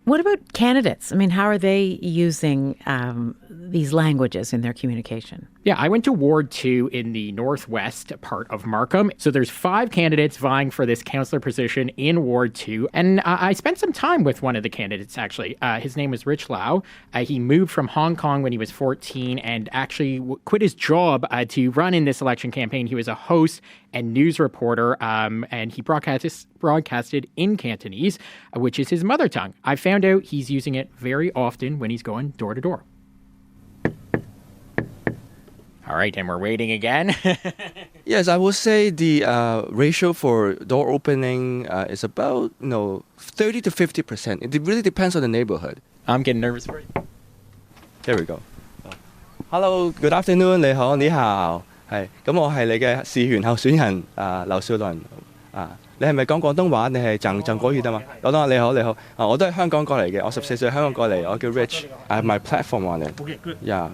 What about candidates? I mean, how are they using these languages in their communication? Yeah, I went to Ward 2 in the northwest part of Markham. So there's 5 candidates vying for this councillor position in Ward 2. And I spent some time with one of the candidates, actually. His name was Ritch. He moved from Hong Kong when he was 14 and actually quit his job to run in this election campaign. He was a host and news reporter, and he broadcasted in Cantonese, which is his mother tongue. I found out he's using it very often when he's going door to door. All right, and we're waiting again. Yes, I would say the ratio for door opening is about 30 to 50%. It really depends on the neighborhood. I'm getting nervous for you. There we go. Hello, good afternoon. 你好，你好。係，咁我係你嘅市議員候選人劉少麟。你係咪講廣東話？你係鄭國語啊嘛？廣東話你好，你好。我都係香港過嚟嘅，我14歲香港過嚟，我叫 Ritch. I have my platform on it. Okay, good. Yeah.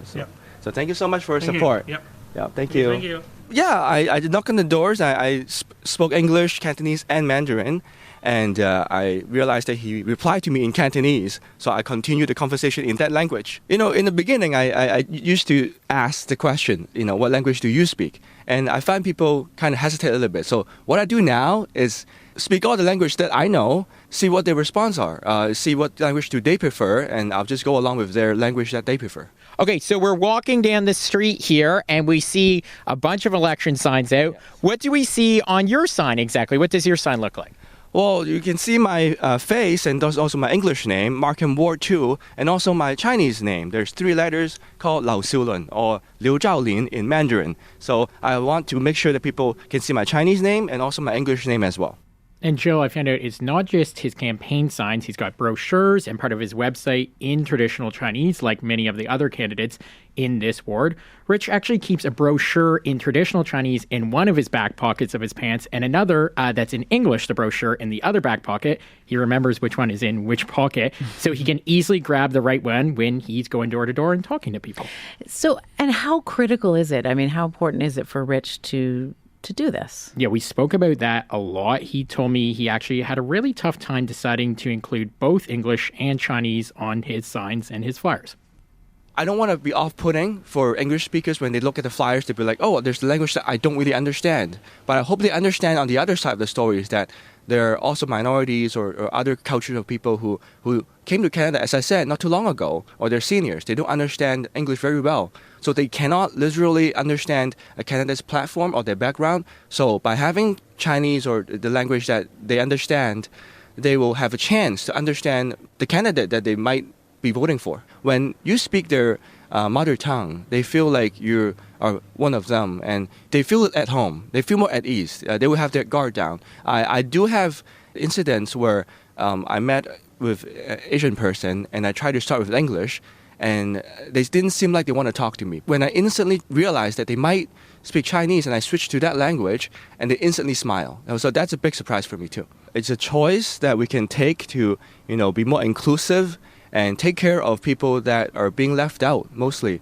So thank you so much for your support. Yep. Yeah, thank you. Thank you. Yeah, I knocked on the doors. I spoke English, Cantonese, and Mandarin. And I realized that he replied to me in Cantonese. So I continued the conversation in that language. In the beginning, I used to ask the question, what language do you speak? And I find people kind of hesitate a little bit. So what I do now is speak all the language that I know, see what their response are, see what language do they prefer, and I'll just go along with their language that they prefer. Okay, so we're walking down the street here, and we see a bunch of election signs out. Yes. What do we see on your sign exactly? What does your sign look like? Well, you can see my face, and there's also my English name, Markham Ward 2, and also my Chinese name. There's 3 letters called Lao Xiulun, or Liu Zhaolin in Mandarin. So I want to make sure that people can see my Chinese name and also my English name as well. And Joe, I found out it's not just his campaign signs. He's got brochures and part of his website in traditional Chinese, like many of the other candidates in this ward. Ritch actually keeps a brochure in traditional Chinese in one of his back pockets of his pants and another that's in English, the brochure, in the other back pocket. He remembers which one is in which pocket, so he can easily grab the right one when he's going door to door and talking to people. So, and how critical is it? I mean, how important is it for Ritch to do this? Yeah, we spoke about that a lot. He told me he actually had a really tough time deciding to include both English and Chinese on his signs and his flyers. I don't want to be off-putting for English speakers when they look at the flyers to be like, oh, there's a language that I don't really understand. But I hope they understand on the other side of the story is that there are also minorities or other cultures of people who came to Canada, as I said, not too long ago, or they're seniors. They don't understand English very well. So they cannot literally understand Canada's platform or their background. So by having Chinese or the language that they understand, they will have a chance to understand the candidate that they might be voting for. When you speak their mother tongue, they feel like you are one of them, and they feel at home. They feel more at ease. They will have their guard down. I do have incidents where I met with an Asian person, and I tried to start with English, and they didn't seem like they want to talk to me. When I instantly realized that they might speak Chinese, and I switched to that language, and they instantly smile. So that's a big surprise for me too. It's a choice that we can take to, be more inclusive and take care of people that are being left out, mostly.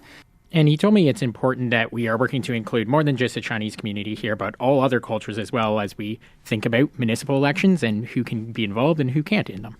And he told me it's important that we are working to include more than just the Chinese community here, but all other cultures as well as we think about municipal elections and who can be involved and who can't in them.